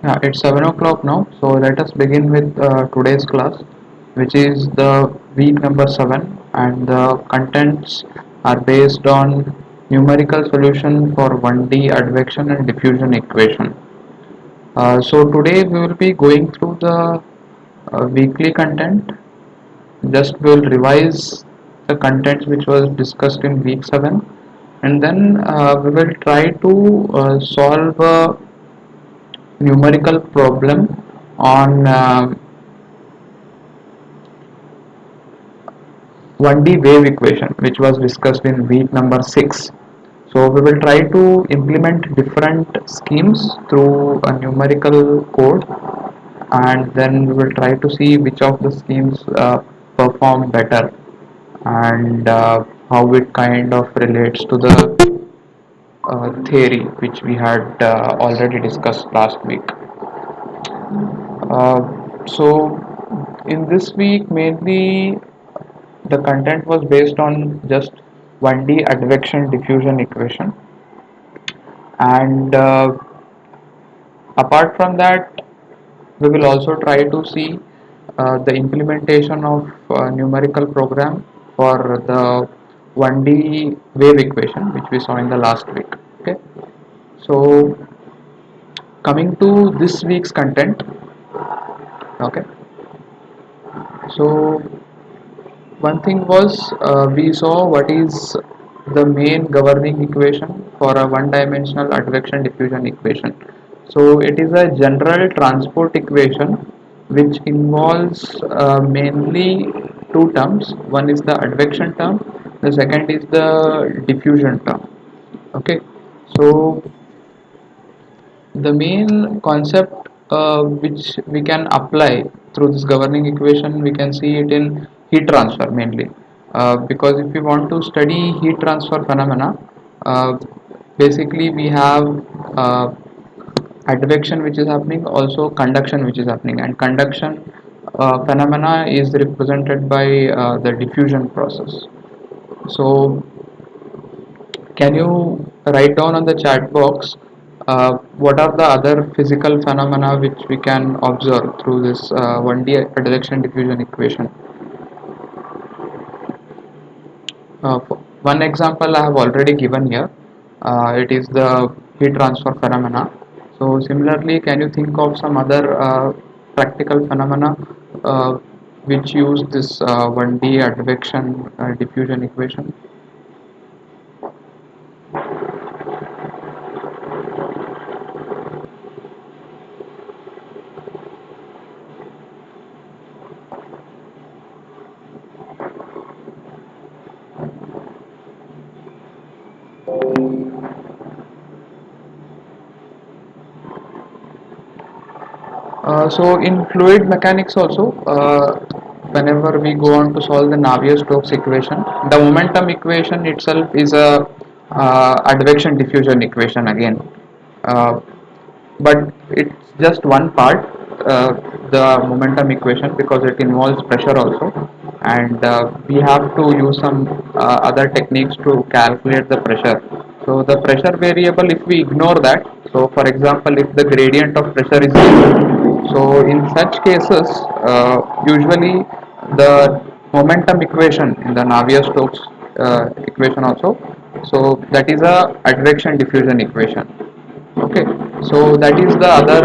It's 7 o'clock now, so let us begin with today's class, which is the week number 7, and the contents are based on numerical solution for 1D advection and diffusion equation. So today we will be going through the weekly content. Just we will revise the contents which was discussed in week 7, and then we will try to solve a numerical problem on 1D wave equation, which was discussed in week number 6. So we will try to implement different schemes through a numerical code, and then we will try to see which of the schemes perform better, and how it kind of relates to the theory which we had already discussed last week. So in this week mainly the content was based on just 1D advection diffusion equation, and apart from that we will also try to see the implementation of numerical program for the 1D wave equation which we saw in the last week. Okay, so coming to this week's content. Okay, so one thing was we saw what is the main governing equation for a one-dimensional advection diffusion equation. So it is a general transport equation which involves mainly two terms. One is the advection term, the second is the diffusion term. Okay, so the main concept which we can apply through this governing equation, we can see it in heat transfer mainly, because if we want to study heat transfer phenomena, uh, basically we have uh, advection which is happening, also conduction which is happening, and conduction phenomena is represented by the diffusion process. So can you write down on the chat box what are the other physical phenomena which we can observe through this 1D advection diffusion equation? One example I have already given here. It is the heat transfer phenomena. So similarly, can you think of some other practical phenomena uh, which use this 1D advection diffusion equation? So in fluid mechanics also, whenever we go on to solve the Navier-Stokes equation, the momentum equation itself is a advection diffusion equation again. Uh, but it's just one part, the momentum equation, because it involves pressure also, and we have to use some other techniques to calculate the pressure. So the pressure variable, if we ignore that, so for example if the gradient of pressure is zero, so in such cases usually the momentum equation in the Navier-Stokes equation also, so that is a advection diffusion equation. Okay, so that is the other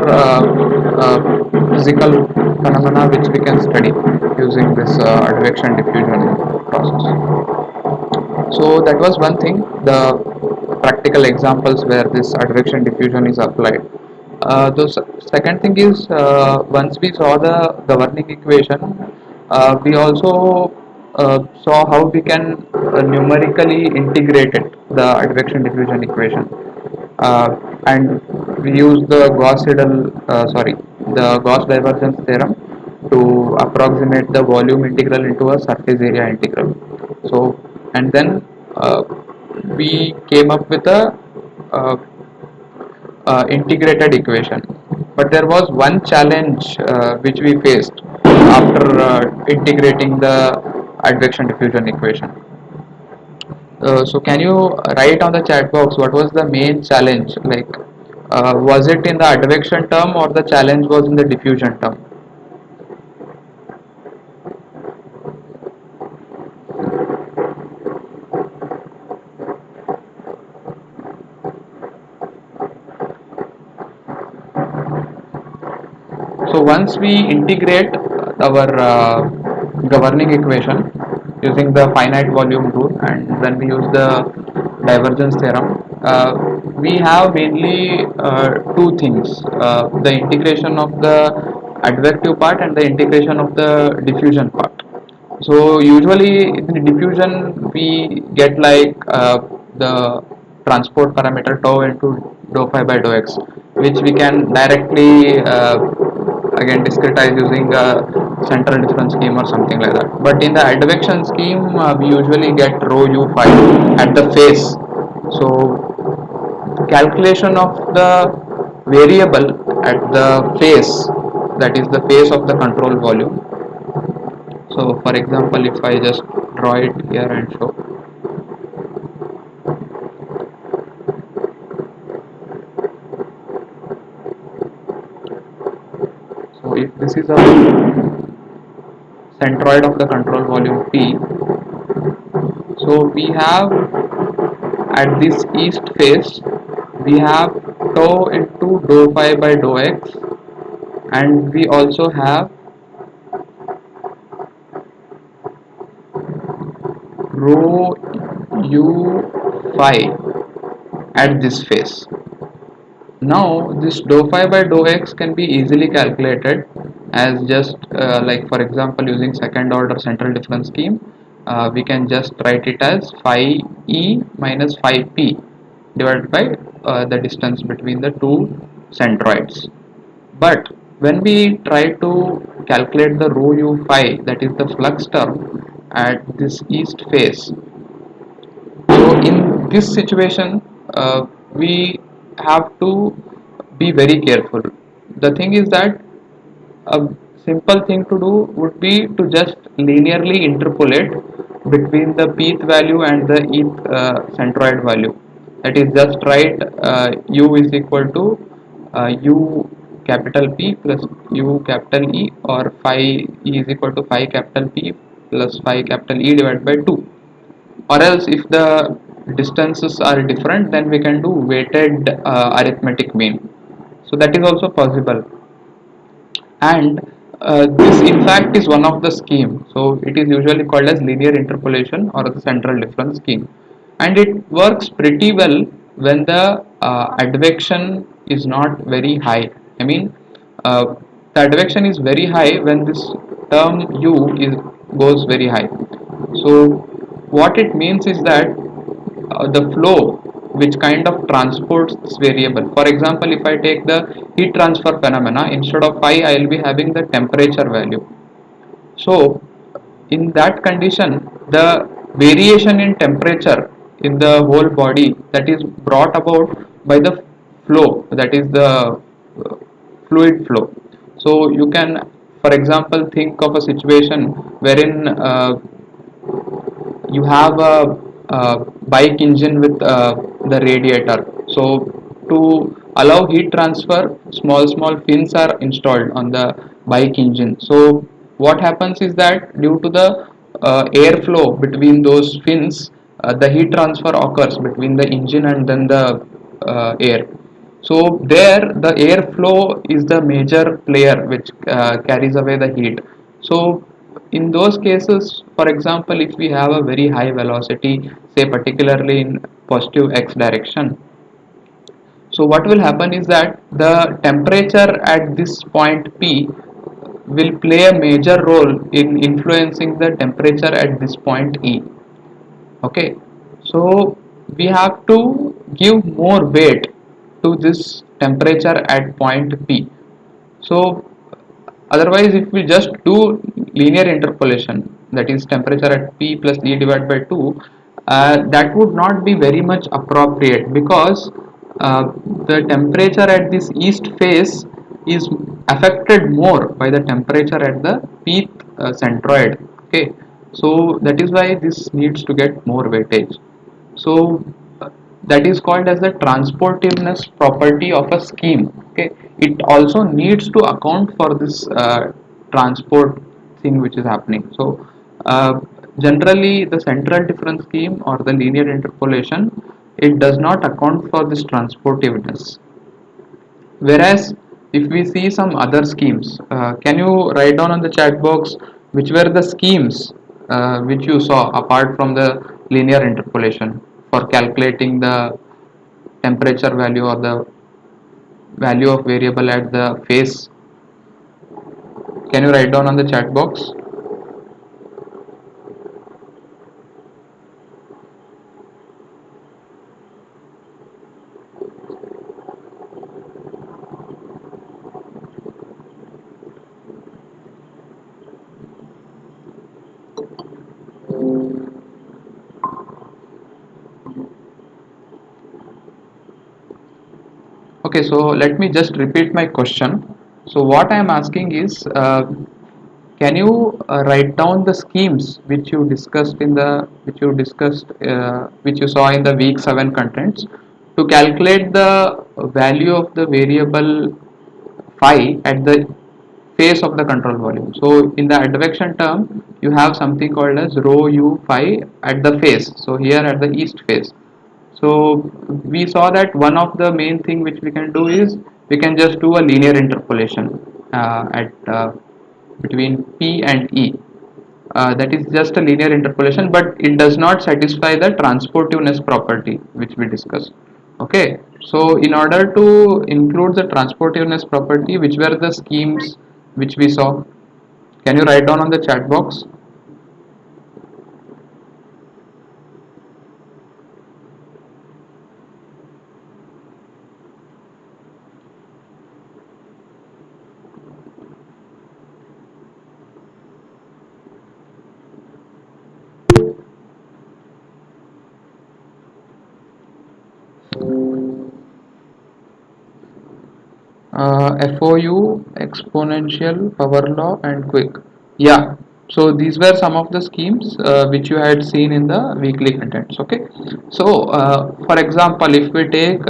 physical phenomena which we can study using this advection diffusion process. So that was one thing, the practical examples where this advection diffusion is applied. The second thing is, once we saw the governing equation, we also saw how we can numerically integrate it, the advection diffusion equation, and we use the Gauss divergence theorem to approximate the volume integral into a surface area integral. So, and then we came up with a uh, integrated equation. But there was one challenge which we faced after integrating the advection diffusion equation. So can you write on the chat box what was the main challenge? Like Was it in the advection term or the challenge was in the diffusion term? So once we integrate our governing equation using the finite volume rule, and then we use the divergence theorem, we have mainly two things: the integration of the advective part and the integration of the diffusion part. So usually in the diffusion we get like the transport parameter tau into dou phi by dou x, which we can directly again discretize using a central difference scheme or something like that. But in the advection scheme, we usually get rho u phi at the face. So calculation of the variable at the face, that is the face of the control volume. So for example, if I just draw it here and show, so if this is a centroid of the control volume P, so we have at this east face we have tau into dou phi by dou x, and we also have rho u phi at this face. Now this dou phi by dou x can be easily calculated as just like for example using second order central difference scheme, we can just write it as phi e minus phi p divided by the distance between the two centroids. But when we try to calculate the rho u phi, that is the flux term at this east face, so in this situation, we have to be very careful. The thing is that a simple thing to do would be to just linearly interpolate between the pth value and the eth centroid value. That is, just write u is equal to u capital P plus u capital E, or phi E is equal to phi capital P plus phi capital E divided by 2. Or else if the distances are different, then we can do weighted arithmetic mean. So that is also possible. And this in fact is one of the scheme, so it is usually called as linear interpolation or the central difference scheme, and it works pretty well when the advection is not very high. I mean, uh, the advection is very high when this term u is goes very high. So what it means is that the flow which kind of transports this variable. For example, if I take the heat transfer phenomena, instead of phi I will be having the temperature value. So in that condition, the variation in temperature in the whole body, that is brought about by the flow, that is the fluid flow. So you can, for example, think of a situation wherein you have a bike engine with the radiator. So to allow heat transfer, small fins are installed on the bike engine. So what happens is that due to the airflow between those fins, the heat transfer occurs between the engine and then the air. So there the airflow is the major player which carries away the heat. So in those cases, for example, if we have a very high velocity, say particularly in positive x direction, so what will happen is that the temperature at this point P will play a major role in influencing the temperature at this point E. Okay, so we have to give more weight to this temperature at point P. So otherwise, if we just do linear interpolation, that is temperature at P plus E divided by 2, that would not be very much appropriate, because the temperature at this east face is affected more by the temperature at the Pth centroid. Okay, so that is why this needs to get more weightage. So that is called as the transportiveness property of a scheme. Okay, it also needs to account for this transport thing which is happening. So generally the central difference scheme or the linear interpolation, it does not account for this transportiveness. Whereas if we see some other schemes, can you write down on the chat box which were the schemes which you saw apart from the linear interpolation for calculating the temperature value or the value of variable at the phase? Can you write down on the chat box? Okay, so let me just repeat my question. So what I am asking is, can you write down the schemes which you discussed in the which you saw in the week 7 contents to calculate the value of the variable phi at the face of the control volume? So in the advection term, you have something called as rho u phi at the face. So here at the east face. So we saw that one of the main thing which we can do is we can just do a linear interpolation at between P and E. That is just a linear interpolation, but it does not satisfy the transportiveness property which we discussed. Okay, so in order to include the transportiveness property, which were the schemes which we saw? Can you write down on the chat box? FOU, exponential, power law, and quick. Yeah. So these were some of the schemes which you had seen in the weekly contents. Okay. So for example, if we take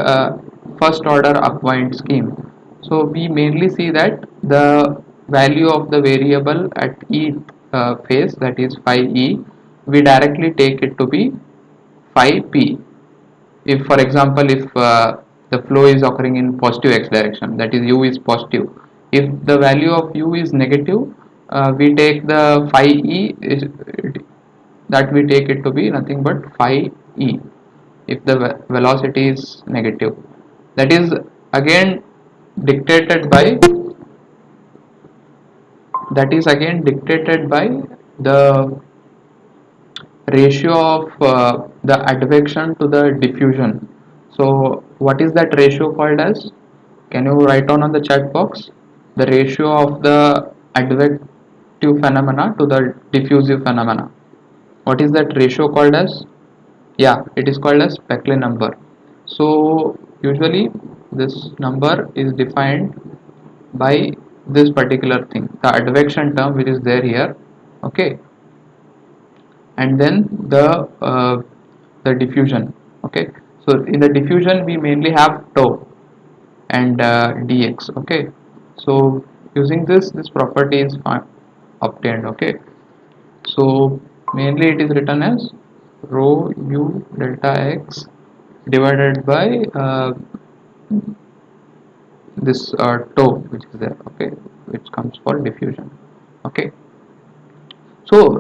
first order upwind scheme, so we mainly see that the value of the variable at each phase, that is phi e, we directly take it to be phi p. If for example, if the flow is occurring in positive x direction, that is u is positive, if the value of u is negative, we take the phi e is, that we take it to be nothing but phi e if the velocity is negative. That is again dictated by, the ratio of the advection to the diffusion. So what is that ratio called as? Can you write down on the chat box the ratio of the advective phenomena to the diffusive phenomena? What is that ratio called as? Yeah, it is called as Peckley number. So usually this number is defined by this particular thing, the advection term which is there here. Okay, and then the diffusion. Okay, so in the diffusion we mainly have tau and dx. Okay, so using this property is obtained. Okay, so mainly it is written as rho u delta x divided by this tau which is there. Okay, which comes for diffusion. Okay, so,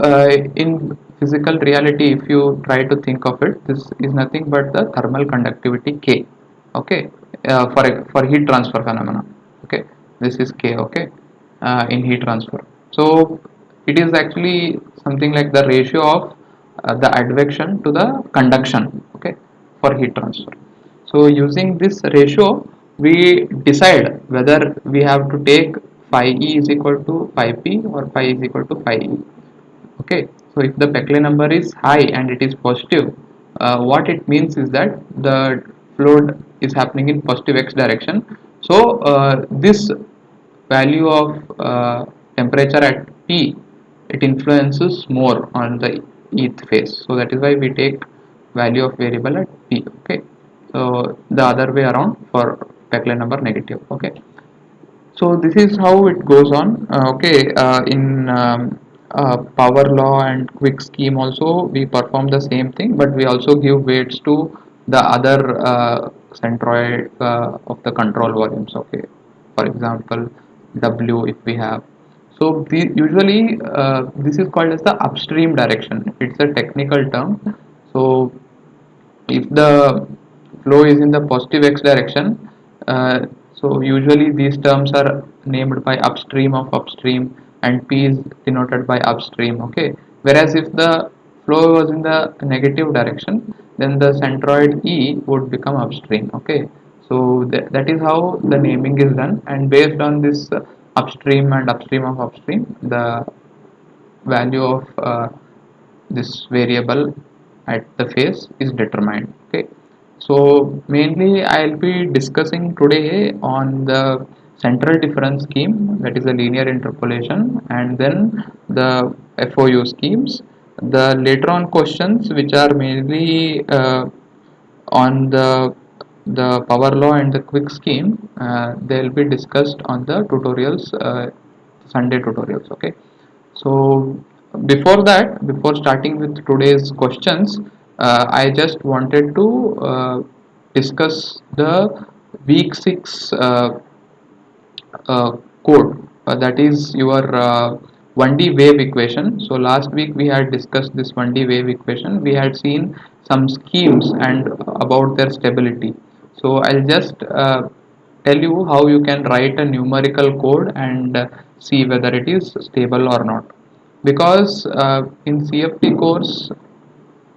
in physical reality, if you try to think of it, this is nothing but the thermal conductivity K. Okay, for heat transfer phenomena. Okay, this is K. Okay, in heat transfer. So, it is actually something like the ratio of the advection to the conduction. Okay, for heat transfer. So, using this ratio, we decide whether we have to take phi e is equal to phi p or phi is equal to phi e. Okay, so if the Peckley number is high and it is positive, what it means is that the flow is happening in positive x direction. So this value of temperature at P, it influences more on the eth phase. So that is why we take value of variable at P. Okay, So the other way around for backline number negative. Okay. So this is how it goes on. Okay, in power law and quick scheme also we perform the same thing, but we also give weights to the other centroid of the control volumes. Okay, for example, W if we have. So usually this is called as the upstream direction. It's a technical term. So if the flow is in the positive x direction, so usually these terms are named by upstream of upstream, and p is denoted by upstream. Okay, whereas if the flow was in the negative direction, then the centroid e would become upstream. Okay, so that is how the naming is done, and based on this upstream and upstream of upstream, the value of this variable at the phase is determined. Okay, so mainly I'll be discussing today on the central difference scheme, that is a linear interpolation, and then the FOU schemes. The later on questions which are mainly on the power law and the quick scheme, they'll be discussed on the tutorials, Sunday tutorials. Okay, so before that, before starting with today's questions, I just wanted to discuss the week 6 code, that is your 1D wave equation. So last week we had discussed this 1D wave equation. We had seen some schemes and about their stability. So I'll just tell you how you can write a numerical code and see whether it is stable or not. Because in CFT course,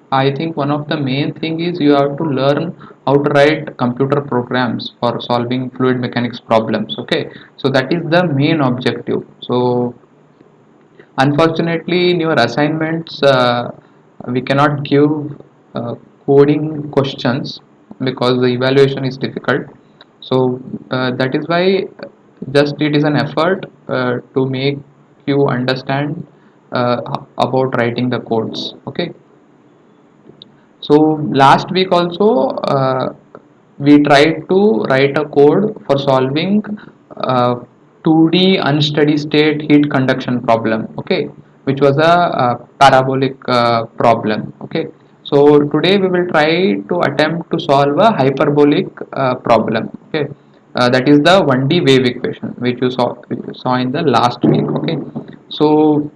I think one of the main thing is you have to learn how to write computer programs for solving fluid mechanics problems. Okay, so that is the main objective. So unfortunately, in your assignments, we cannot give uh, coding questions because the evaluation is difficult. So that is why just it is an effort to make you understand about writing the codes. Okay, so last week also we tried to write a code for solving 2D unsteady state heat conduction problem. Okay, which was a parabolic problem. Okay, so today we will try to attempt to solve a hyperbolic problem. Okay, that is the 1D wave equation which you saw in the last week. Okay, so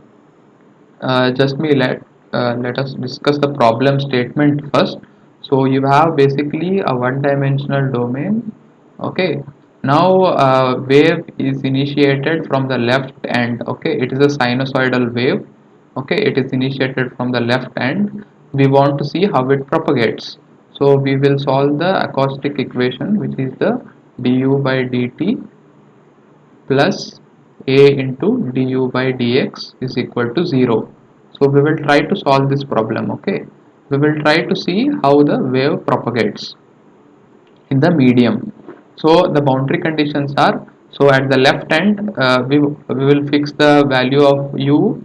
just me let us discuss the problem statement first. So you have basically a one dimensional domain. Okay, now wave is initiated from the left end. Okay, it is a sinusoidal wave. Okay, it is initiated from the left end. We want to see how it propagates. So we will solve the acoustic equation, which is the du by dt plus a into du by dx is equal to 0. So we will try to solve this problem. Okay, we will try to see how the wave propagates in the medium. So the boundary conditions are, so at the left end we will fix the value of u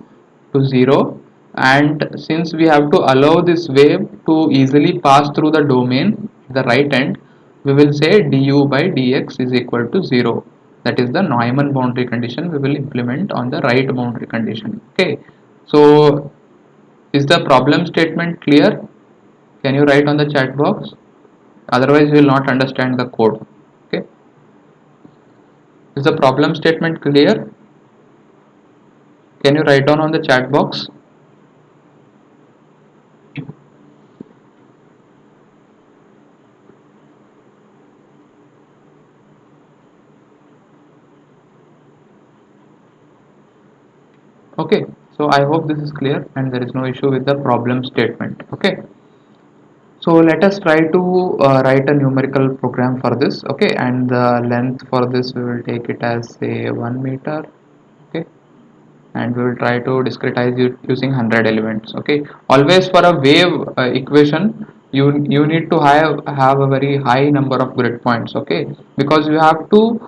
to 0, and since we have to allow this wave to easily pass through the domain, the right end, we will say du by dx is equal to 0. That is the Neumann boundary condition we will implement on the right boundary condition. Okay, so is the problem statement clear? Can you write on the chat box? Otherwise we will not understand the code. Okay, is the problem statement clear? Can you write down on the chat box? Okay, so I hope this is clear and there is no issue with the problem statement. Okay, so let us try to write a numerical program for this. Okay, and the length for this we will take it as say 1 meter. Okay, and we will try to discretize it using 100 elements. Okay, always for a wave equation, you need to have a very high number of grid points. Okay, because you have to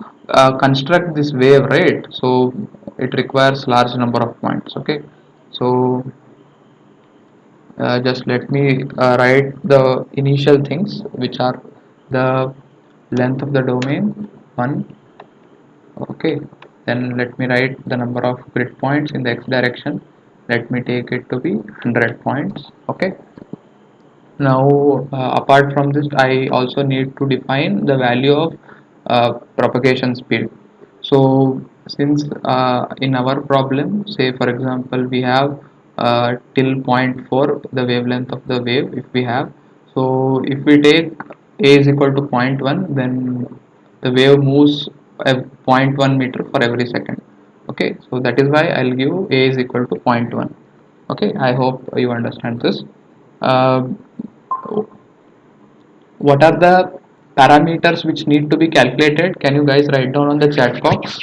construct this wave, right? So it requires large number of points. Okay, so just let me write the initial things which are the length of the domain 1. Okay, then let me write the number of grid points in the x direction. Let me take it to be 100 points. Okay, now apart from this I also need to define the value of propagation speed. So since in our problem, say for example we have till point 0.4 the wavelength of the wave, if we have, so if we take a is equal to zero point 0.1, then the wave moves a zero point 0.1 meter for every second. Okay, so that is why I'll give a is equal to zero point 0.1. Okay, I hope you understand this. uh, what are the parameters which need to be calculated? Can you guys write down on the chat box?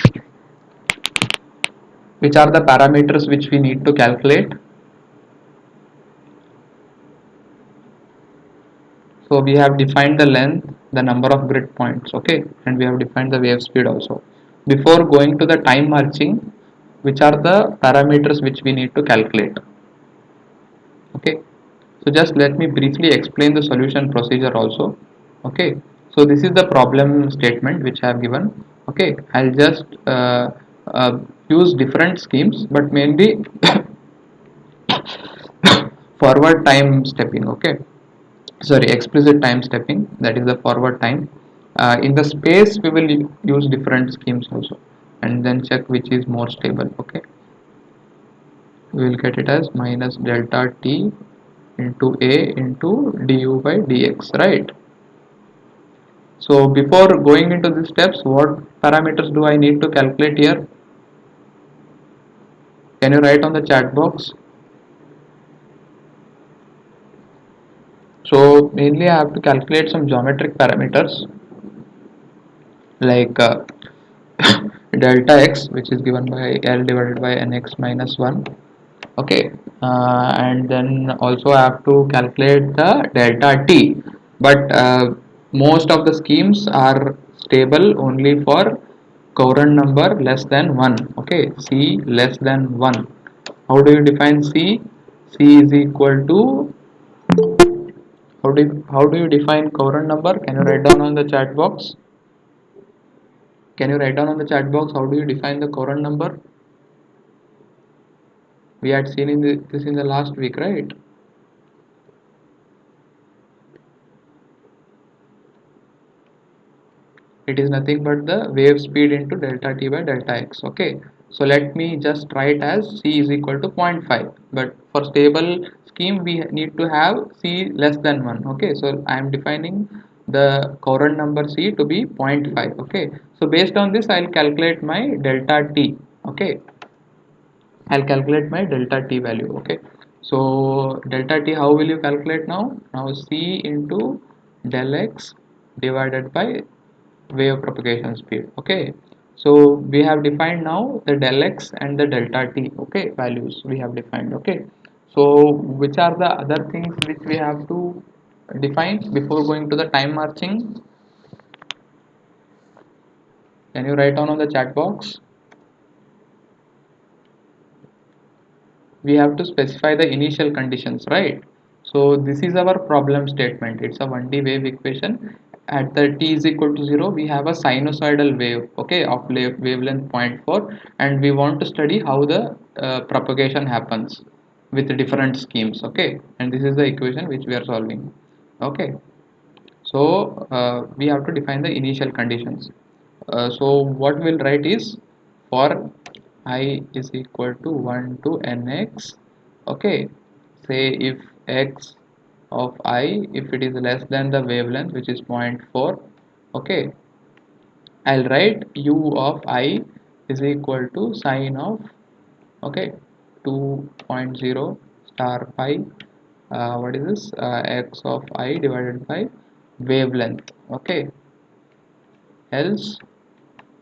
Which are the parameters which we need to calculate? So we have defined the length, the number of grid points, okay, and we have defined the wave speed also. Before going to the time marching, which are the parameters which we need to calculate? Okay, so just let me briefly explain the solution procedure also. Okay, so this is the problem statement which I have given. Okay, I'll just uh, use different schemes, but mainly forward time stepping. Okay, sorry, explicit time stepping, that is the forward time. In the space we will use different schemes also, and then check which is more stable. Okay, we will get it as minus delta t into a into du by dx, right? So before going into the steps, what parameters do I need to calculate here? Can you write on the chat box? So mainly I have to calculate some geometric parameters like delta x, which is given by L divided by nx minus 1. Okay, and then also I have to calculate the delta t, but most of the schemes are stable only for courant number less than 1. Okay, c less than 1. How do you define c? C is equal to, how do you define courant number? Can you write down on the chat box? Can you write down on the chat box how do you define the courant number? We had seen this in the last week, right? It is nothing but the wave speed into delta t by delta x. Okay, so let me just write as c is equal to zero point 0.5, but for stable scheme we need to have c less than 1. Okay, so I am defining the current number c to be 0 0.5. Okay, so based on this I'll calculate my delta t. Okay, I'll calculate my delta t value. Okay, so delta t, how will you calculate now? Now c into del x divided by wave propagation speed. Okay, so we have defined now the del x and the delta t. Okay, values we have defined. Okay, so which are the other things which we have to define before going to the time marching? Can you write down on the chat box? We have to specify the initial conditions, right? So this is our problem statement. It's a 1D wave equation. At the t is equal to 0 we have a sinusoidal wave, okay, of wavelength 0.4, and we want to study how the propagation happens with different schemes. Okay, and this is the equation which we are solving. Okay, so we have to define the initial conditions. So what we'll write is, for I is equal to 1 to nx. Okay, say if x of I, if it is less than the wavelength which is zero point 0.4. Okay, I'll write u of I is equal to sine of, okay, 2.0 star pi, what is this, x of I divided by wavelength. Okay, else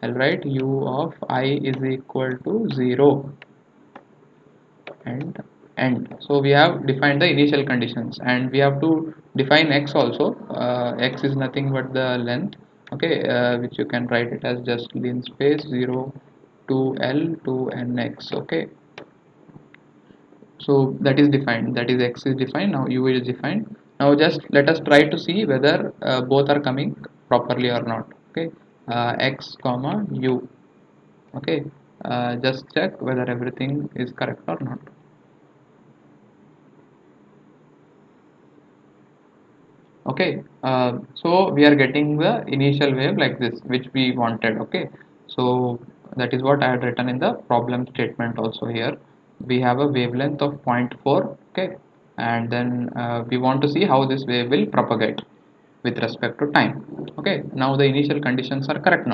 I'll write u of I is equal to 0 and end. So we have defined the initial conditions, and we have to define x also. X is nothing but the length. Okay, which you can write it as just linspace 0 to L to nx. Okay, so that is defined, that is x is defined. Now u is defined. Now just let us try to see whether both are coming properly or not. Okay, x comma u. Okay, just check whether everything is correct or not. Okay, so we are getting the initial wave like this which we wanted. Okay, so that is what I had written in the problem statement also. Here we have a wavelength of zero point 0.4. Okay, and then we want to see how this wave will propagate with respect to time. Okay, now the initial conditions are correct.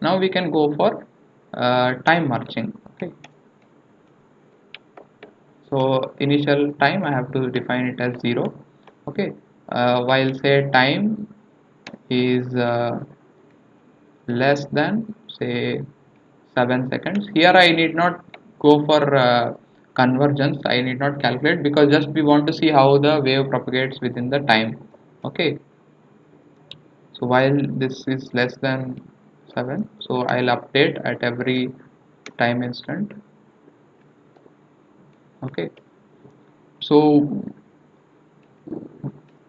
Now we can go for time marching. Okay, so initial time I have to define it as 0. Okay, while say time is less than say 7 seconds, here I need not go for convergence, I need not calculate, because just we want to see how the wave propagates within the time. Okay, so while this is less than 7, so I'll update at every time instant. Okay, so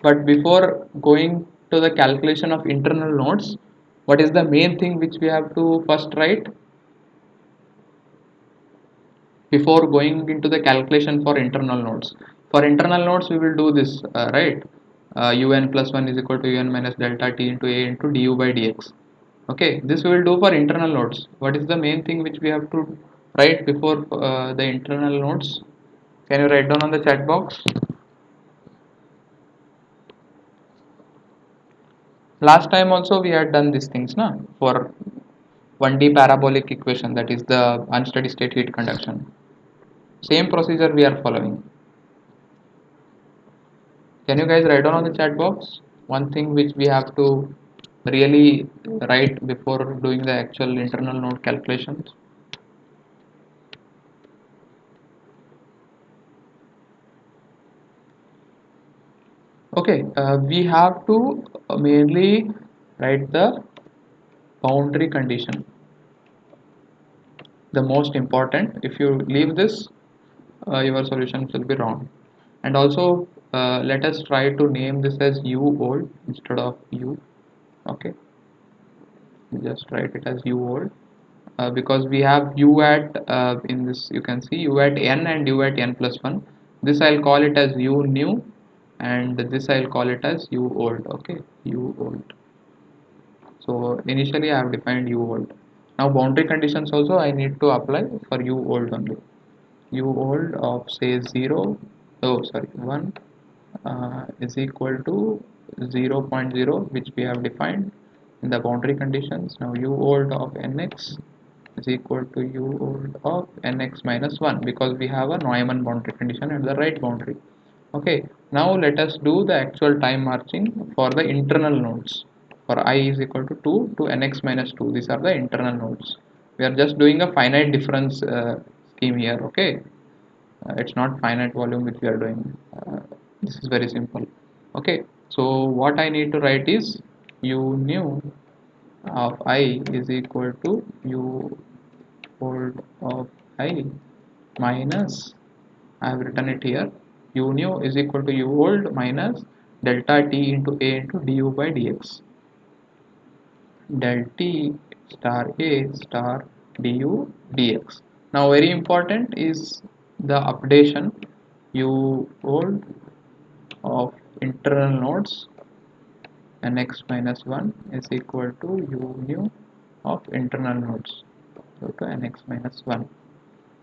but before going to the calculation of internal nodes, what is the main thing which we have to first write before going into the calculation for internal nodes? For internal nodes, we will do this, right? Un plus 1 is equal to un minus delta t into a into du by dx. Okay, this we will do for internal nodes. What is the main thing which we have to write before the internal nodes? Can you write down on the chat box? Last time also we had done these things, na, for 1D parabolic equation, that is the unsteady state heat conduction. Same procedure we are following. Can you guys write down on the chat box one thing which we have to really write before doing the actual internal node calculations? Okay, we have to mainly write the boundary condition. The most important. If you leave this, your solutions will be wrong. And also, let us try to name this as u old instead of u. Okay, just write it as u old, because we have u at in this, you can see u at n and u at n plus 1. This I'll call it as u new, and this I'll call it as u old. Okay, u old. So initially I have defined u old. Now boundary conditions also I need to apply for u old only. U old of say 0, oh sorry 1, is equal to 0 0.0, which we have defined in the boundary conditions. Now u old of nx is equal to u old of nx minus 1, because we have a Neumann boundary condition at the right boundary. Okay, now let us do the actual time marching for the internal nodes. For I is equal to 2 to nx minus 2, these are the internal nodes. We are just doing a finite difference scheme here. Okay, it's not finite volume which we are doing. This is very simple. Okay, so what I need to write is u new of I is equal to u old of I minus, I have written it here, u new is equal to u old minus delta t into a into du by dx, del t star a star du dx. Now very important is the updation. U old of internal nodes nx minus 1 is equal to u new of internal nodes, so to nx minus 1.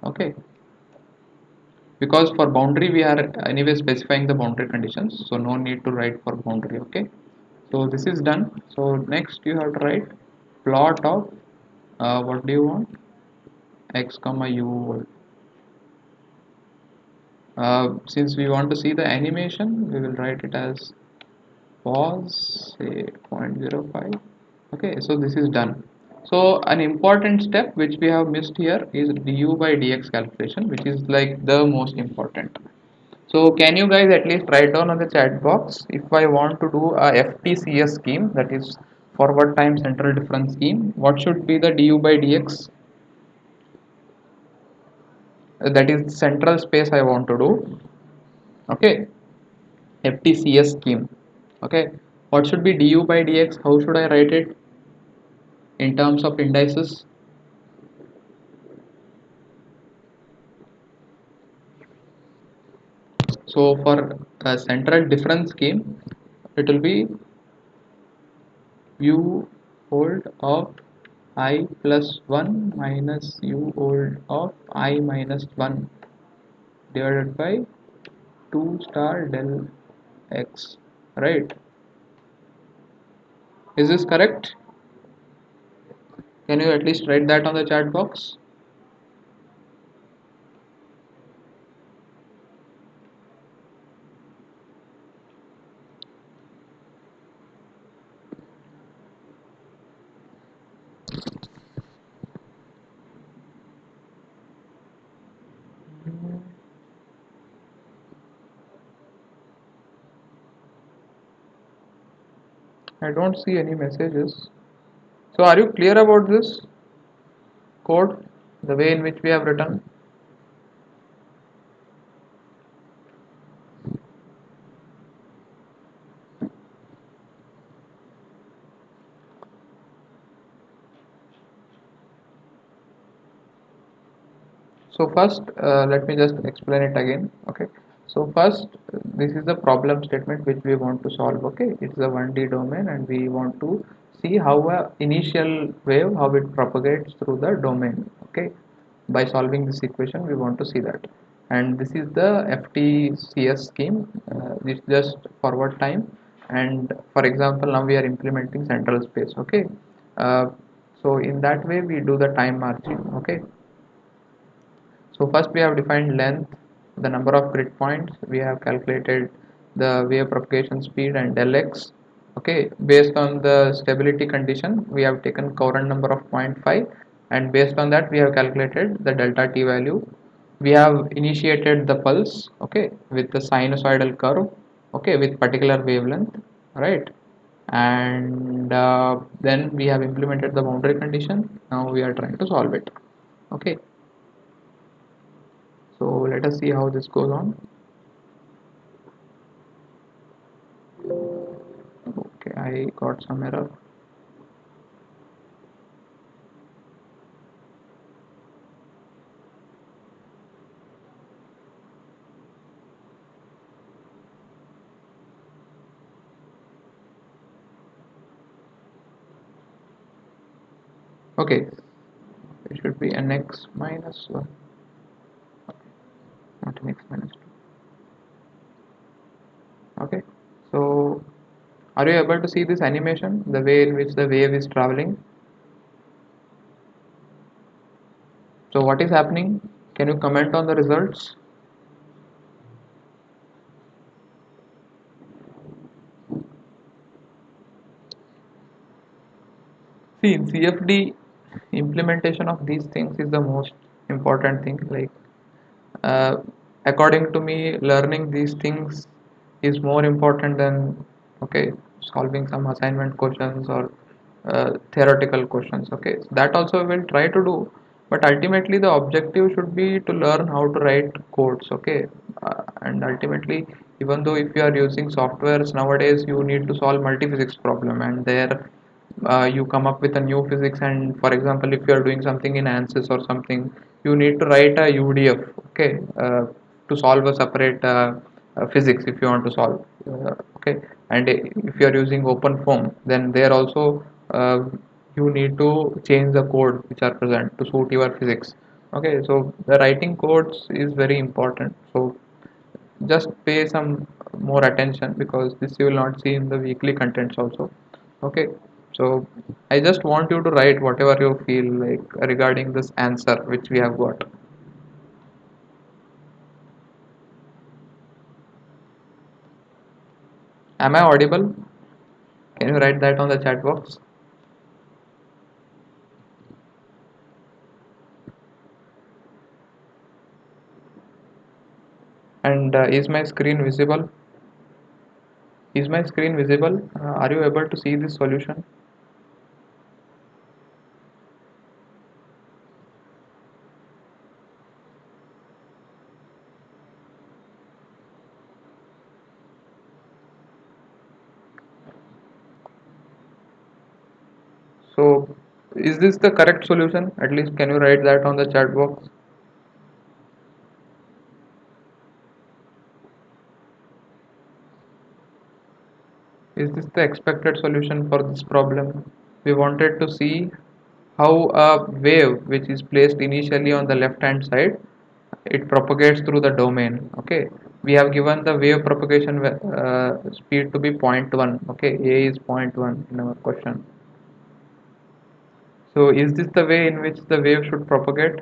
Okay, because for boundary we are anyway specifying the boundary conditions, so no need to write for boundary. Okay, so this is done. So next you have to write plot of what do you want, x comma u. Since we want to see the animation, we will write it as pause say 0.05. Okay, so this is done. So an important step which we have missed here is du by dx calculation, which is like the most important. So can you guys at least write down on the chat box, if I want to do a FTCS scheme, that is forward time central difference scheme, what should be the du by dx? That is central space I want to do. Okay, FTCS scheme. Okay, what should be du by dx? How should I write it in terms of indices? So for a central difference scheme, it will be u hold of I plus 1 minus u hold of I minus 1 divided by 2 star del x, right? Is this correct? Can you at least write that on the chat box? I don't see any messages. So are you clear about this code, the way in which we have written? So first, let me just explain it again. Okay. So first, this is the problem statement which we want to solve. Okay. It's a 1D domain, and we want to see how a initial wave, how it propagates through the domain. Okay. By solving this equation, we want to see that. And this is the FTCS scheme. This just forward time. And for example, now we are implementing central space. Okay. Uh, so in that way, we do the time marching. Okay. So first we have defined length, the number of grid points. We have calculated the wave propagation speed and del x. Okay, based on the stability condition, we have taken Courant number of zero point 0.5, and based on that we have calculated the delta t value. We have initiated the pulse, okay, with the sinusoidal curve, okay, with particular wavelength, right? And then we have implemented the boundary condition. Now we are trying to solve it. Okay, so let us see how this goes on. Okay, I got some error. Okay, it should be nx minus 1, not nx minus 2. Okay, so are you able to see this animation, the way in which the wave is traveling? So what is happening? Can you comment on the results? See, in CFD, implementation of these things is the most important thing. Like, uh, according to me, learning these things is more important than, okay, solving some assignment questions or theoretical questions. Okay, so that also we'll try to do, but ultimately the objective should be to learn how to write codes. Okay, and ultimately, even though if you are using softwares nowadays, you need to solve multi-physics problem, and there you come up with a new physics. And for example, if you are doing something in ANSYS or something, you need to write a UDF, okay, to solve a separate physics if you want to solve, okay. And if you are using open form, then there also you need to change the code which are present to suit your physics. Okay, so the writing codes is very important. So just pay some more attention, because this you will not see in the weekly contents also. Okay, so I just want you to write whatever you feel like regarding this answer which we have got. Am I audible? Can you write that on the chat box? And is my screen visible? Is my screen visible? Are you able to see this solution? So is this the correct solution? At least can you write that on the chat box? Is this the expected solution for this problem? We wanted to see how a wave which is placed initially on the left hand side, it propagates through the domain. Okay, we have given the wave propagation speed to be zero point 0.1. Okay, a is zero point 0.1 in our question. So is this the way in which the wave should propagate?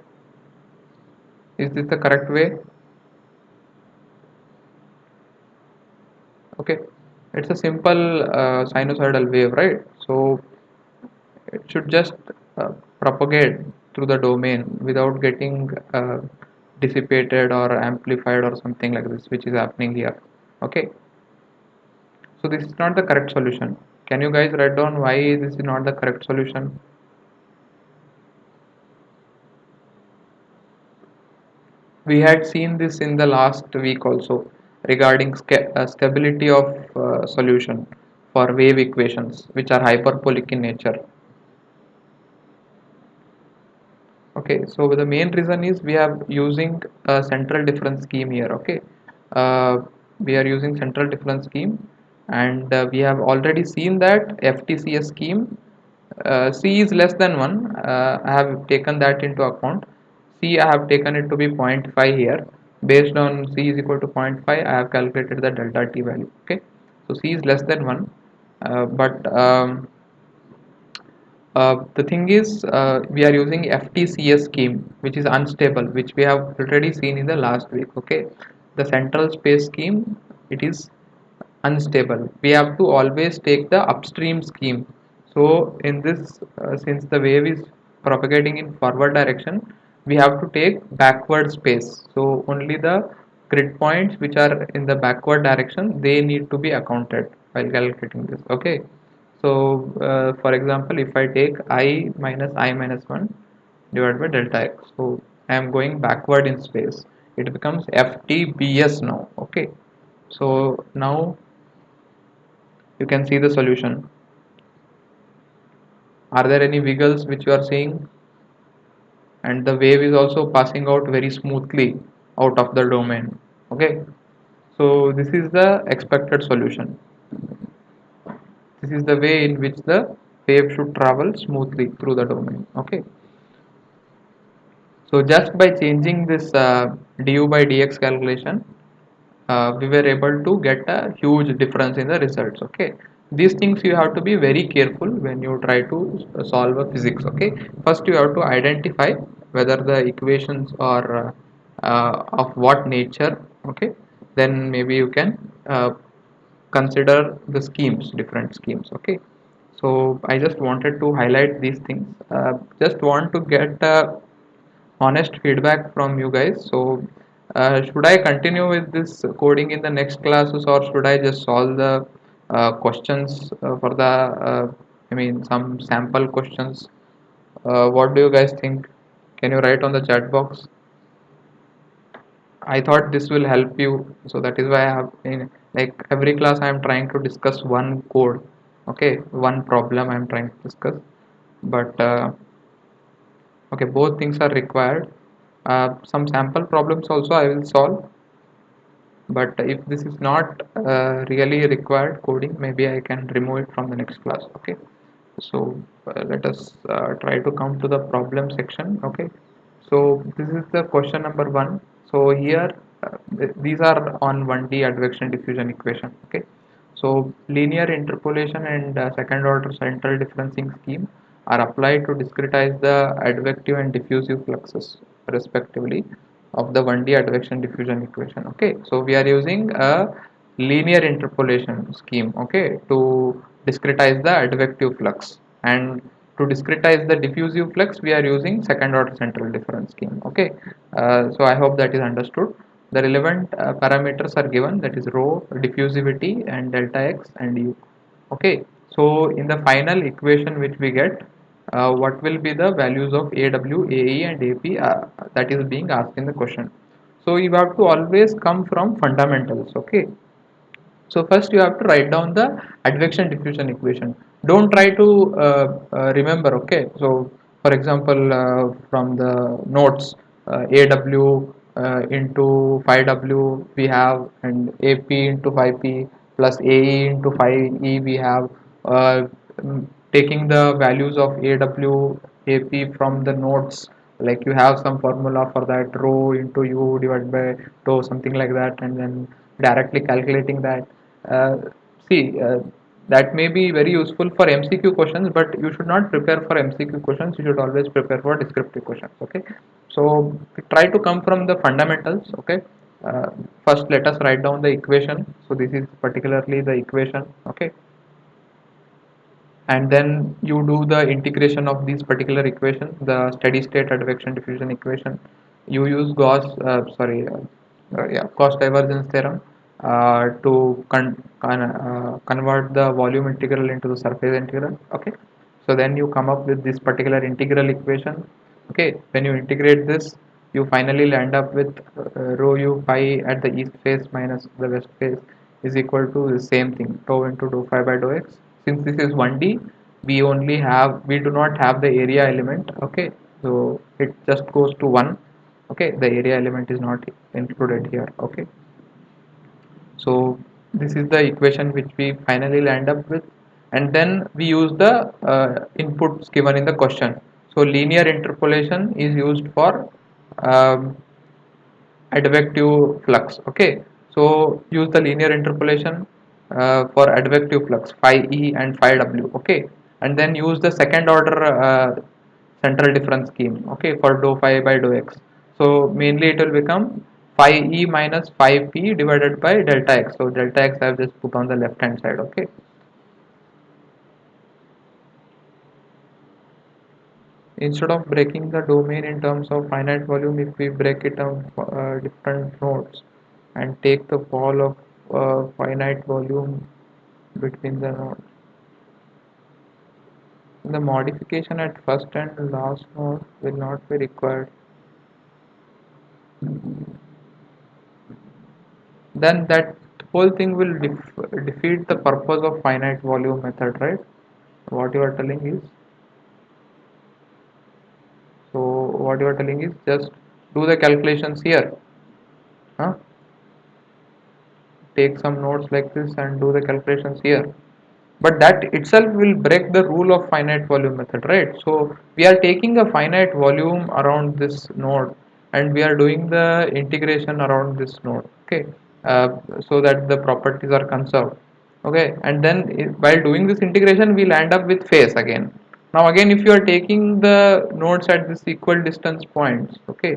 Is this the correct way? Okay, it's a simple sinusoidal wave, right? So it should just propagate through the domain without getting dissipated or amplified or something like this, which is happening here. Okay, so this is not the correct solution. Can you guys write down why this is not the correct solution? We had seen this in the last week also regarding stability of solution for wave equations which are hyperbolic in nature. Okay, so the main reason is we are using a central difference scheme here. Okay, uh, we are using central difference scheme, and we have already seen that FTCS scheme, C is less than 1. I have taken that into account. C, I have taken it to be zero point 0.5 here. Based on C is equal to zero point 0.5, I have calculated the delta T value. Okay, so C is less than 1, but the thing is, we are using FTCS scheme, which is unstable, which we have already seen in the last week. Okay, the central space scheme, it is unstable. We have to always take the upstream scheme. So in this, since the wave is propagating in forward direction, we have to take backward space. So only the grid points which are in the backward direction, they need to be accounted while calculating this. Okay, so for example, if I take I minus 1 divided by delta x, so I am going backward in space, it becomes FTBS now. Okay, so now you can see the solution. Are there any wiggles which you are seeing? And the wave is also passing out very smoothly out of the domain. Okay, so this is the expected solution. This is the way in which the wave should travel smoothly through the domain. Okay, so just by changing this du by dx calculation, we were able to get a huge difference in the results. Okay, these things you have to be very careful when you try to solve a physics. Okay, first you have to identify whether the equations are of what nature. Okay, then maybe you can consider the schemes, different schemes. Okay, so I just wanted to highlight these things. Just want to get honest feedback from you guys. So, should I continue with this coding in the next classes, or should I just solve the questions for the, I mean, some sample questions? What do you guys think? Can you write on the chat box? I thought this will help you, so that is why I have in like every class I am trying to discuss one code. Okay, one problem I am trying to discuss, but okay, both things are required. Some sample problems also I will solve, but if this is not really required coding, maybe I can remove it from the next class. Okay, so let us try to come to the problem section. Okay, so this is the question number 1. So here these are on 1D advection diffusion equation. Okay, so linear interpolation and second order central differencing scheme are applied to discretize the advective and diffusive fluxes respectively of the 1D advection diffusion equation. Okay, so we are using a linear interpolation scheme, okay, to discretize the advective flux, and to discretize the diffusive flux we are using second order central difference scheme. Okay, so I hope that is understood. The relevant parameters are given, that is rho, diffusivity, and delta x and u. Okay, so in the final equation which we get, what will be the values of AW, AE and AP that is being asked in the question. So you have to always come from fundamentals. Okay, So first you have to write down the advection diffusion equation. Don't try to remember. Okay. So for example, from the notes, AW into 5W we have, and AP into 5P plus AE into 5E we have. Uh, Taking the values of AW, AP from the notes, like you have some formula for that, rho into U divided by tau, something like that, and then directly calculating that. uh, See, that may be very useful for MCQ questions, but you should not prepare for MCQ questions. You should always prepare for descriptive questions. Okay, so try to come from the fundamentals. Okay, uh, first let us write down the equation. So this is particularly the equation. Okay, and then you do the integration of these particular equation, the steady state advection diffusion equation. You use Gauss divergence theorem to convert the volume integral into the surface integral. Okay, so then you come up with this particular integral equation. Okay, when you integrate this, you finally land up with rho u phi at the east face minus the west face is equal to the same thing, tau into dou phi by dou x. Since this is 1D, we do not have the area element. Okay, so it just goes to 1. Okay, the area element is not included here. Okay, so this is the equation which we finally land up with, and then we use the inputs given in the question. So linear interpolation is used for um, advective flux. Okay, so use the linear interpolation for advective flux phi e and phi w. Okay, and then use the second order central difference scheme. Okay, for dou phi by dou x. So mainly it will become phi e minus phi p divided by delta x. So delta x I have just put on the left hand side. Okay, instead of breaking the domain in terms of finite volume, if we break it down different nodes and take the fall of finite volume between the nodes, the modification at first and last node will not be required. Then that whole thing will defeat the purpose of finite volume method, right? What you are telling is, so what you are telling is just do the calculations here, huh? Take some nodes like this and do the calculations here, but that itself will break the rule of finite volume method, right? So we are taking a finite volume around this node and we are doing the integration around this node. Okay, so that the properties are conserved. Okay, and then while doing this integration we'll end up with phase again. Now again, if you are taking the nodes at this equal distance points, okay,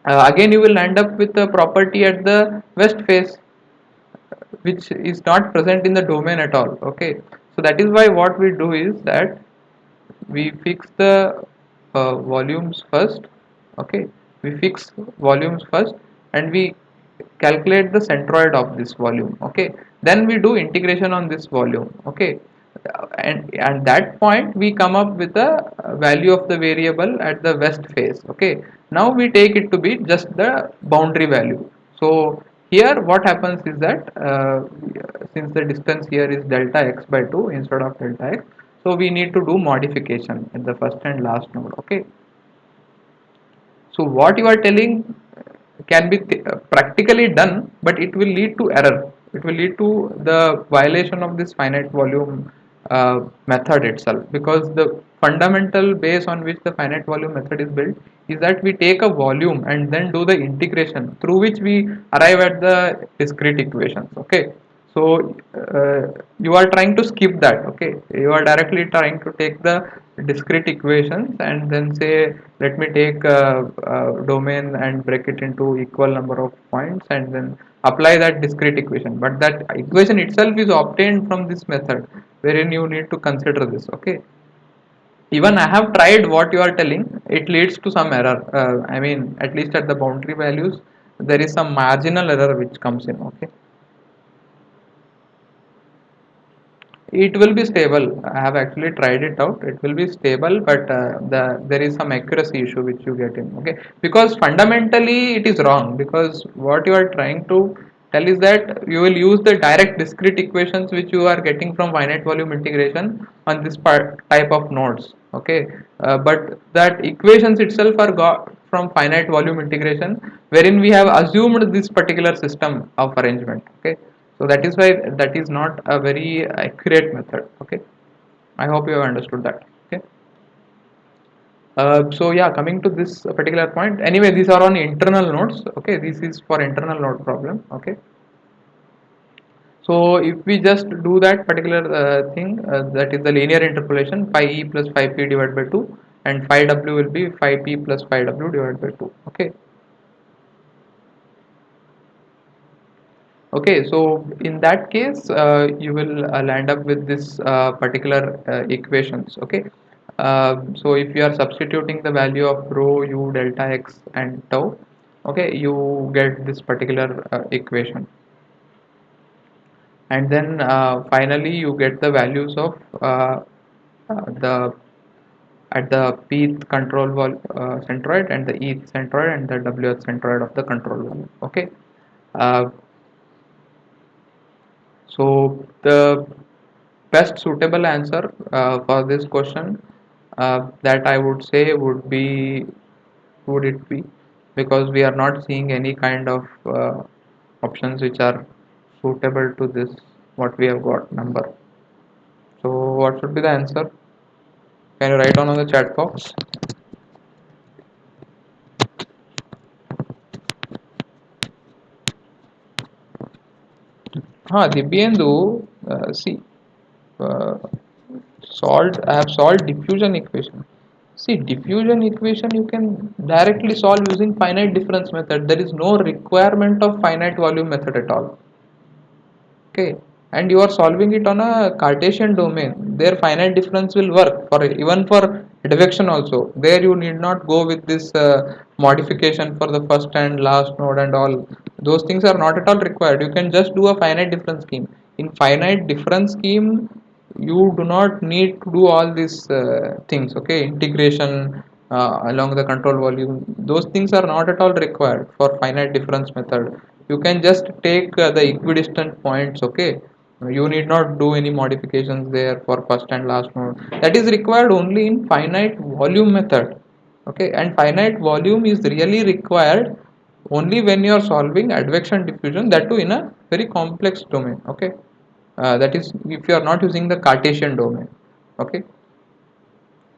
again you will end up with a property at the west phase which is not present in the domain at all. Okay, so that is why what we do is that we fix the volumes first. Okay, we fix volumes first and we calculate the centroid of this volume. Okay, then we do integration on this volume. Okay, and that point we come up with the value of the variable at the west face. Okay, now we take it to be just the boundary value. So here what happens is that since the distance here is delta x by 2 instead of delta x, so we need to do modification at the first and last node. Okay, so what you are telling can be practically done, but it will lead to error. It will lead to the violation of this finite volume method itself, because the fundamental base on which the finite volume method is built is that we take a volume and then do the integration through which we arrive at the discrete equations. Okay, so you are trying to skip that. Okay, you are directly trying to take the discrete equations and then say let me take a domain and break it into equal number of points and then apply that discrete equation, but that equation itself is obtained from this method wherein you need to consider this. Okay, even I have tried what you are telling, it leads to some error. I mean, at least at the boundary values there is some marginal error which comes in. Okay, it will be stable. I have actually tried it out. It will be stable, but there is some accuracy issue which you get in. Okay, because fundamentally it is wrong, because what you are trying to Tell is that you will use the direct discrete equations which you are getting from finite volume integration on this type of nodes. Okay, but that equations itself are got from finite volume integration, wherein we have assumed this particular system of arrangement. Okay, so that is why that is not a very accurate method. Okay, I hope you have understood that. Okay. So yeah, coming to this particular point. Anyway, these are on internal nodes. Okay, this is for internal node problem. Okay. So if we just do that particular thing, that is the linear interpolation, phi e plus phi p divided by 2, and phi w will be phi p plus phi w divided by 2. Okay. Okay, so in that case, you will land up with this particular equations. Okay. So if you are substituting the value of rho, u, delta x, and tau, okay, you get this particular equation. And then finally you get the values of the at the pth control centroid and the eth centroid and the wth centroid of the control volume. Okay. uh, so the best suitable answer for this question, that I would say would it be, because we are not seeing any kind of options which are suitable to this what we have got number. So what should be the answer? Can you write down on the chat box? Dibyendu, see, uh, I have solved diffusion equation. See, diffusion equation you can directly solve using finite difference method. There is no requirement of finite volume method at all. Okay, and you are solving it on a Cartesian domain. Their finite difference will work for even for advection also. There you need not go with this modification for the first and last node and all. Those things are not at all required. You can just do a finite difference scheme. In finite difference scheme, you do not need to do all these things. Okay, integration along the control volume, those things are not at all required for finite difference method. You can just take the equidistant points. Okay, you need not do any modifications there for first and last node. That is required only in finite volume method. Okay, and finite volume is really required only when you are solving advection diffusion, that too in a very complex domain. Okay, that is if you are not using the Cartesian domain. Okay,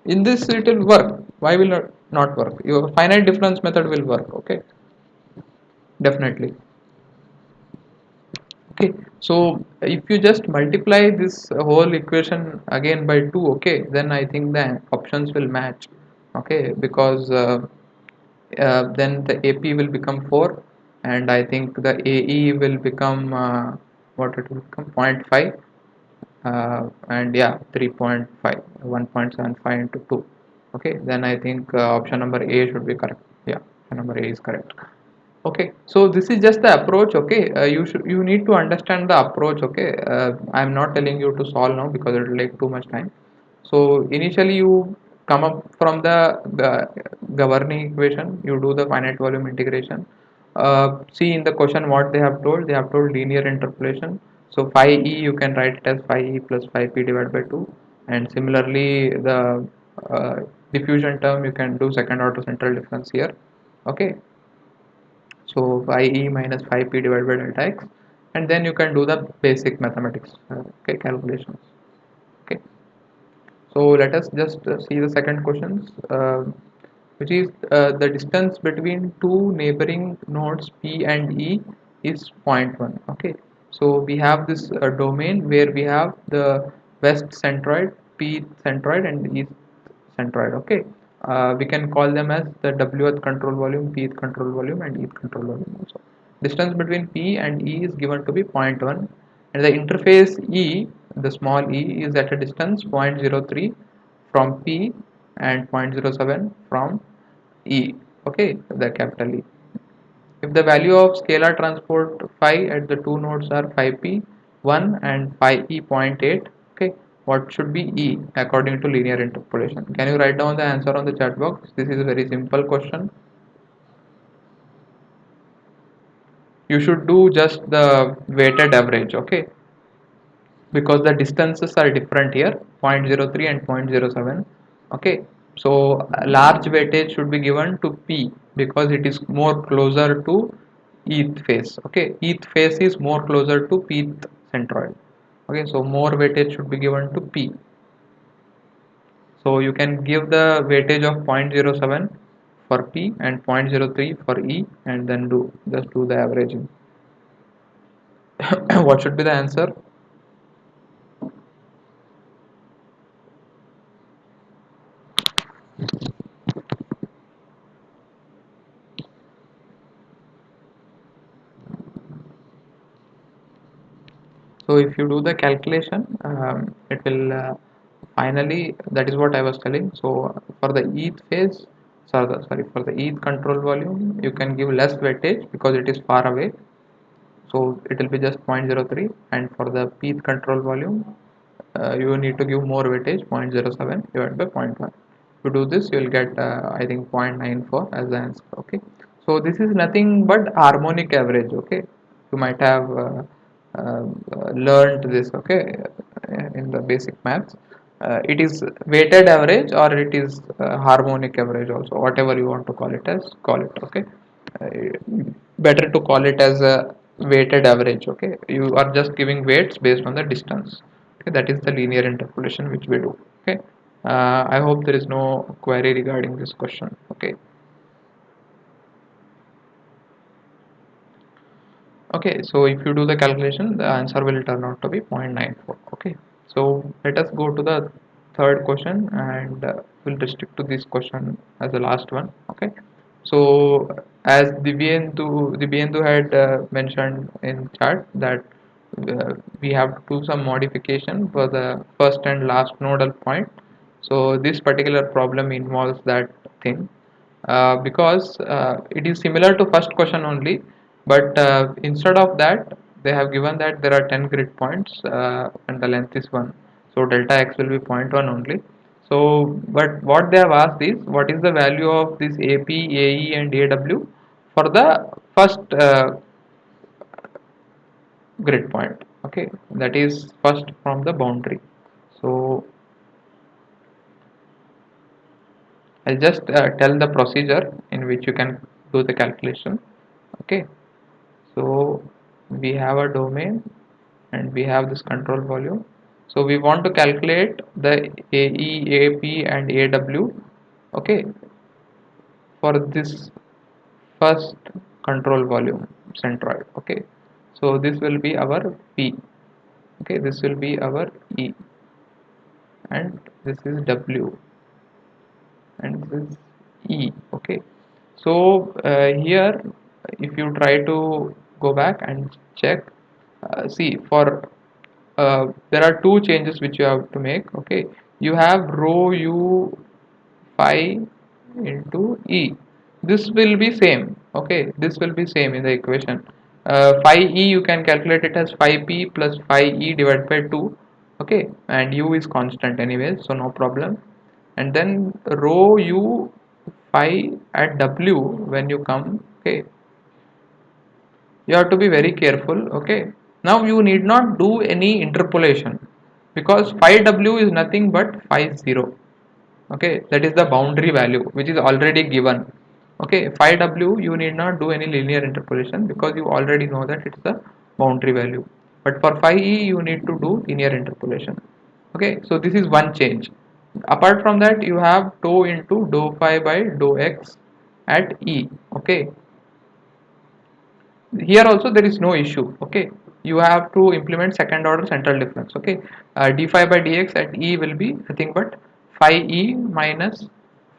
in this it will work. Why will not work? Your finite difference method will work. Okay, definitely. Okay, so if you just multiply this whole equation again by 2, okay, then I think the options will match. Okay, because then the AP will become 4, and I think the AE will become what it will become, 0.5, and yeah, 3.5, 1.75 into 2. Okay, then I think option number A should be correct. Yeah, option number A is correct. Okay, so this is just the approach. Okay, you need to understand the approach. Okay, I'm not telling you to solve now because it will take too much time. So initially you come up from the governing equation, you do the finite volume integration. See in the question what they have told linear interpolation. So phi e you can write it as phi e plus phi p divided by 2, and similarly the uh, diffusion term you can do second order central difference here. Okay, so phi e minus phi p divided by delta x, and then you can do the basic mathematics, okay, calculations. Okay, so let us just see the second questions, which is the distance between two neighboring nodes P and E is zero point 0.1. Okay, so we have this domain where we have the west centroid, P centroid, and east centroid. Okay, we can call them as the wth control volume, pth control volume, and eth control volume also. Distance between P and E is given to be zero point 0.1, and the interface E, the small e, is at a distance 0.03 from P and 0.07 from E. Okay, the capital E. If the value of scalar transport phi at the two nodes are phi p 1 and phi e zero point 0.8, okay, what should be E according to linear interpolation? Can you write down the answer on the chat box? This is a very simple question. you should do just the weighted average, okay, because the distances are different here, 0.03 and 0.07. Okay, so large weightage should be given to P because it is more closer to eth phase. Okay, eth phase is more closer to pth centroid. Okay, so more weightage should be given to P. So you can give the weightage of 0.07 for P and 0.03 for E, and then just do the averaging. What should be the answer? So if you do the calculation, it will finally, that is what I was telling. So for the eth phase, sorry, for the eth control volume, you can give less weightage because it is far away. So it will be just 0.03, and for the pth control volume, you need to give more weightage, 0.07 divided by zero point 0.1. To do this, you will get I think 0.94 as the answer. Okay, so this is nothing but harmonic average. Okay, you might have learned this, okay, in the basic maths. It is weighted average or it is harmonic average also, whatever you want to call it as, call it. Okay, better to call it as a weighted average. Okay, you are just giving weights based on the distance. Okay, that is the linear interpolation which we do. Okay, I hope there is no query regarding this question. Okay. Okay, so if you do the calculation, the answer will turn out to be 0.94. Okay, so let us go to the third question, and we'll restrict to this question as the last one. Okay, so as Divyendu had mentioned in chat that we have to do some modification for the first and last nodal point. So this particular problem involves that thing, because it is similar to first question only, but instead of that they have given that there are 10 grid points, and the length is 1, so delta x will be zero point 0.1 only. So but what they have asked is what is the value of this AP, AE and AW for the first grid point. Okay, that is first from the boundary. So I'll just tell the procedure in which you can do the calculation. Okay, so we have a domain and we have this control volume. So we want to calculate the AE, AP and AW, okay, for this first control volume centroid. Okay, so this will be our P. Okay, this will be our E, and this is W, and this is E. Okay, so here if you try to go back and check, see for there are two changes which you have to make. Okay, you have rho u phi into E, this will be same. Okay, this will be same in the equation. Phi E you can calculate it as phi p plus phi E divided by 2. Okay, and u is constant anyway, so no problem. And then rho u phi at W when you come. Okay, you have to be very careful. Okay, now you need not do any interpolation because phi W is nothing but phi 0. Okay, that is the boundary value which is already given. Okay, phi W you need not do any linear interpolation because you already know that it's the boundary value, but for phi E you need to do linear interpolation. Okay, so this is one change. Apart from that, you have tau into dou phi by dou x at E. Okay, here also there is no issue. Okay, you have to implement second order central difference. Okay, d phi by dx at E will be nothing but phi E minus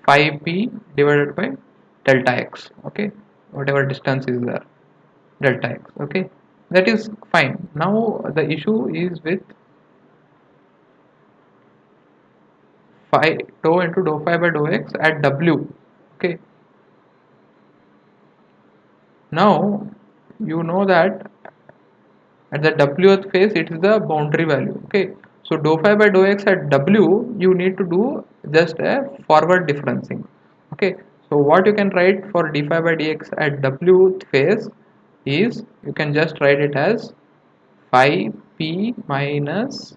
phi p divided by delta x. Okay, whatever distance is there, delta x. Okay, that is fine. Now the issue is with phi tau into dou phi by dou x at W. Okay, now you know that at the wth phase it is the boundary value. Okay, so dou phi by dou x at W you need to do just a forward differencing. Okay, so what you can write for d phi by dx at wth phase, is, you can just write it as phi p minus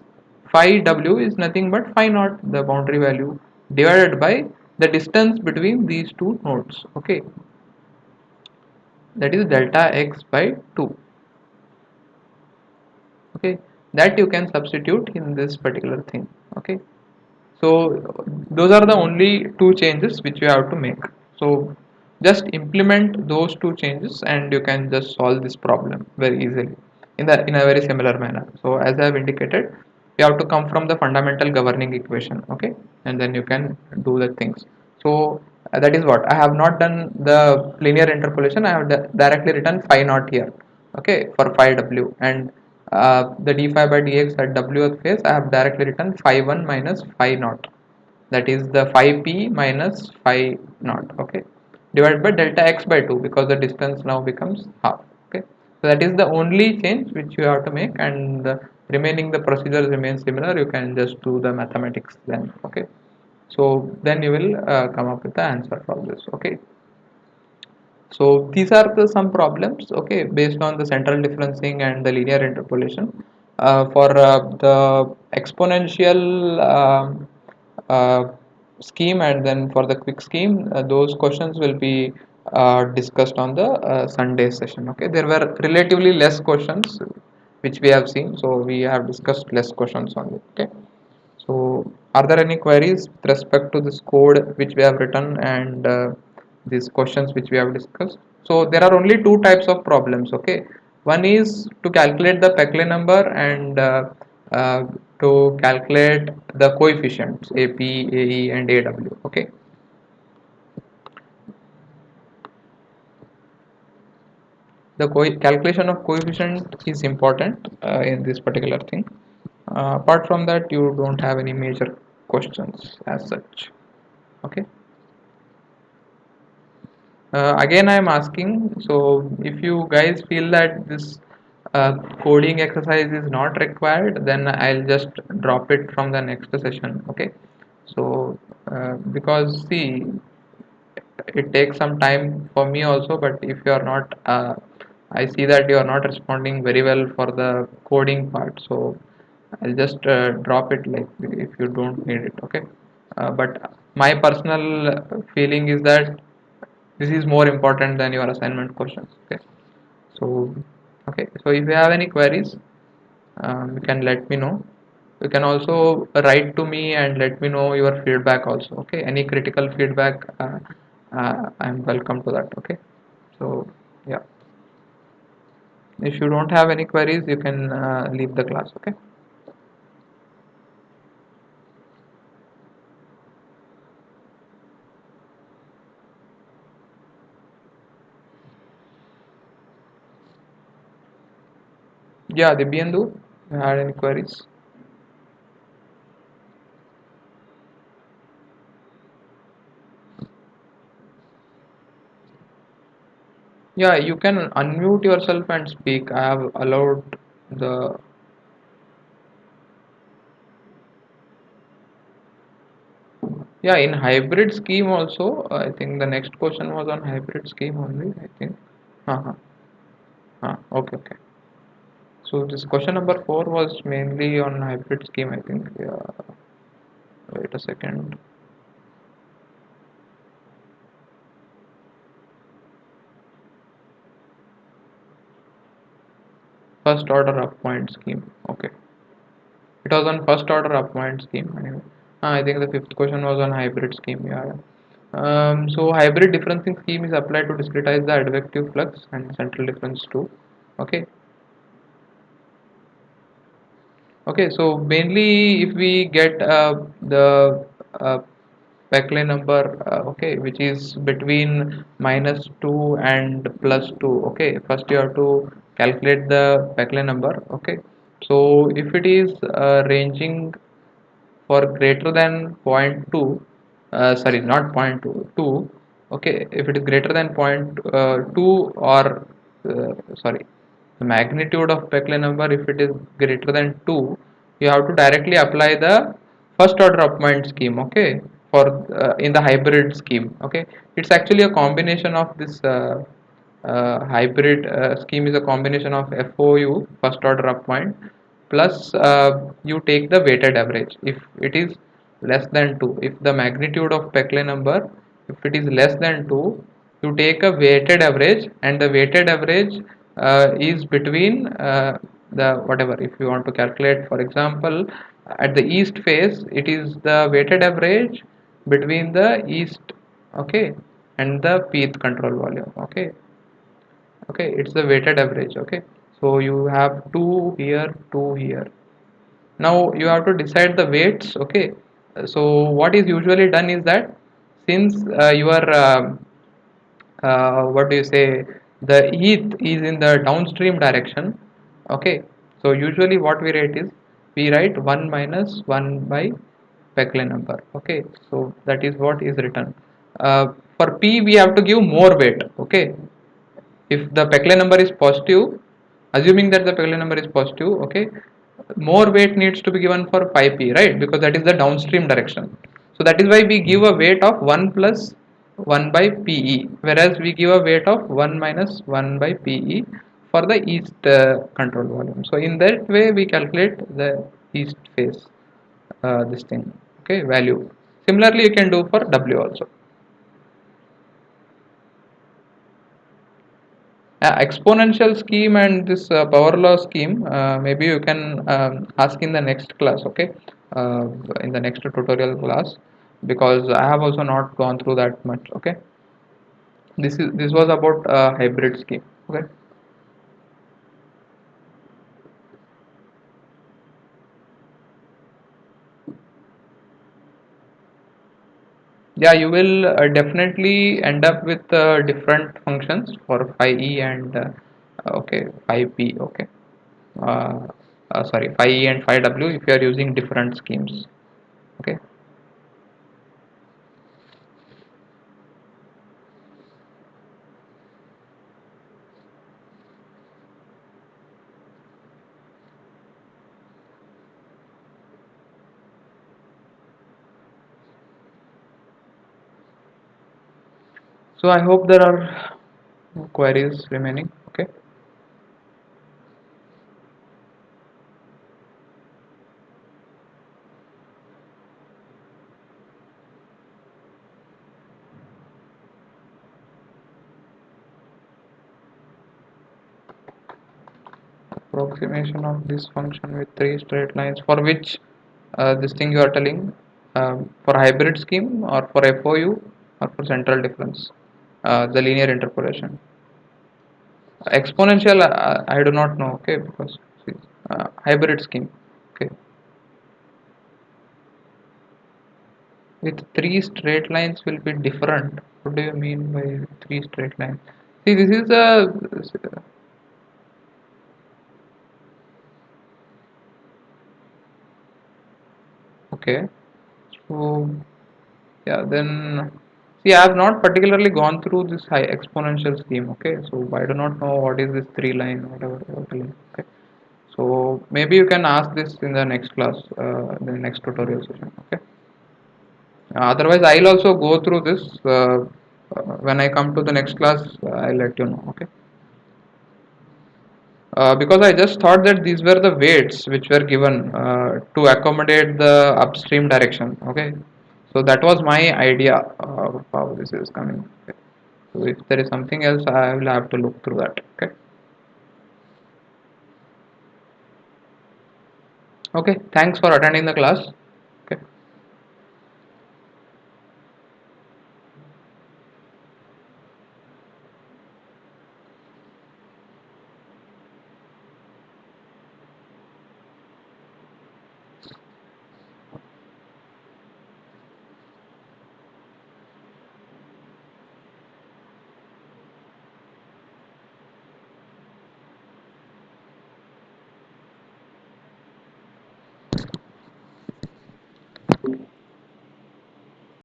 phi w is nothing but phi naught, the boundary value, divided by the distance between these two nodes. Okay, that is delta x by 2. Okay, that you can substitute in this particular thing. Okay, so those are the only two changes which you have to make. So just implement those two changes and you can just solve this problem very easily in a very similar manner. So as I have indicated, you have to come from the fundamental governing equation. Okay, and then you can do the things. So that is what I have not done, the linear interpolation. I have directly written phi naught here. Okay, for phi w, and the d phi by dx at wth phase I have directly written phi 1 minus phi naught, that is the phi p minus phi naught. Okay, divided by delta x by 2, because the distance now becomes half. Okay, so that is the only change which you have to make, and the remaining, the procedure remains similar. You can just do the mathematics then. Okay, so then you will come up with the answer for this. Okay, so these are the some problems, okay, based on the central differencing and the linear interpolation. For the exponential uh, scheme, and then for the quick scheme, those questions will be discussed on the Sunday session. Okay, there were relatively less questions which we have seen, so we have discussed less questions on it. Okay, so, are there any queries with respect to this code which we have written, and these questions which we have discussed? So, there are only two types of problems. Okay, one is to calculate the Peclet number, and uh, to calculate the coefficients AP, AE, and AW. Okay, the calculation of coefficient is important in this particular thing. Apart from that, you don't have any major questions as such. Okay. Again, I am asking, so if you guys feel that this coding exercise is not required, then I'll just drop it from the next session. Okay, so because see, it takes some time for me also, but if you are not I see that you are not responding very well for the coding part, so I'll just drop it, like, if you don't need it. Okay, but my personal feeling is that this is more important than your assignment questions. Okay, so okay, so if you have any queries, you can let me know. You can also write to me and let me know your feedback also. Okay, any critical feedback, I'm welcome to that. Okay, so yeah, if you don't have any queries, you can leave the class. Okay, yeah, Dibyendu, you had any queries? Yeah, you can unmute yourself and speak. I have allowed the. Yeah, in hybrid scheme also, I think the next question was on hybrid scheme only, I think. Uh-huh. Okay, okay. So this question number 4 was mainly on hybrid scheme, I think. Yeah, wait a second. First order of point scheme. Okay. It was on first order of point scheme anyway. I think the fifth question was on hybrid scheme. Yeah, yeah. So hybrid differencing scheme is applied to discretize the advective flux and central difference too. Okay. Okay, so mainly if we get the Peclet number, okay, which is between minus 2 and plus 2. Okay, first you have to calculate the Peclet number. Okay, so if it is ranging for greater than zero point 0.2, sorry, not zero point 0.2, okay, if it is greater than 0.2, or sorry, the magnitude of Peclet number, if it is greater than 2, you have to directly apply the first order of point scheme. Okay, for in the hybrid scheme. Okay, it's actually a combination of this hybrid scheme is a combination of FOU, first order of point, plus you take the weighted average. If it is less than 2, if the magnitude of Peckley number, if it is less than 2, you take a weighted average, and the weighted average is between the whatever. If you want to calculate, for example, at the east face, it is the weighted average between the east, okay, and the pth control volume, okay. Okay, it's the weighted average, okay. So you have 2 here, 2 here. Now you have to decide the weights, okay. So what is usually done is that, since your what do you say, the heat is in the downstream direction, okay. So usually what we write is, we write 1 minus 1 by Peckley number, okay. So that is what is written. For P we have to give more weight, okay. If the Peckley number is positive, assuming that the Peckley number is positive, okay, more weight needs to be given for pi p, right, because that is the downstream direction. So that is why we give a weight of 1 plus 1 by pe, whereas we give a weight of 1 minus 1 by pe for the east control volume. So in that way we calculate the east phase this thing, okay, value. Similarly you can do for w also. Exponential scheme and this power law scheme, maybe you can ask in the next class, okay, in the next tutorial class, because I have also not gone through that much, okay. This was about hybrid scheme, okay. Yeah, you will definitely end up with different functions for phi e and okay, phi p, okay. uh, Sorry, phi e and phi w, if you are using different schemes, okay. So I hope there are no queries remaining, okay. Approximation of this function with three straight lines, for which this thing you are telling, for hybrid scheme or for FOU or for central difference, the linear interpolation. Exponential, I do not know, okay, because hybrid scheme, okay, with three straight lines will be different. What do you mean by three straight lines? See, this is a, okay. So yeah, then see, I have not particularly gone through this high exponential scheme, okay. So I do not know what is this three line, whatever, okay. So maybe you can ask this in the next class, the next tutorial session, okay. Otherwise, I'll also go through this when I come to the next class. I'll let you know, okay. Because I just thought that these were the weights which were given to accommodate the upstream direction, okay. So that was my idea of how this is coming, okay. So if there is something else, I will have to look through that, okay. Okay, thanks for attending the class.